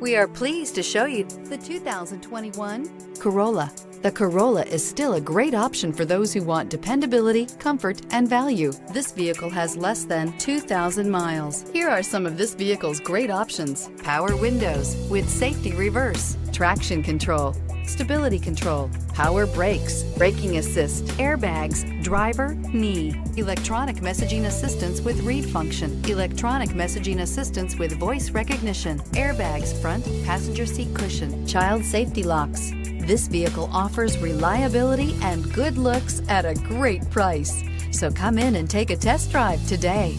We are pleased to show you the 2021 Corolla. The Corolla is still a great option for those who want dependability, comfort, and value. This vehicle has less than 2,000 miles. Here are some of this vehicle's great options: power windows with safety reverse, traction control, stability control, power brakes, braking assist, airbags, driver, knee, electronic messaging assistance with read function, electronic messaging assistance with voice recognition, airbags front, passenger seat cushion, child safety locks. This vehicle offers reliability and good looks at a great price. So come in and take a test drive today.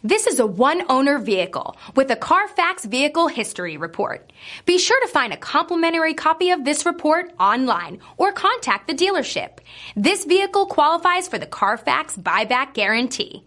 This is a one-owner vehicle with a Carfax Vehicle History Report. Be sure to find a complimentary copy of this report online or contact the dealership. This vehicle qualifies for the Carfax Buyback Guarantee.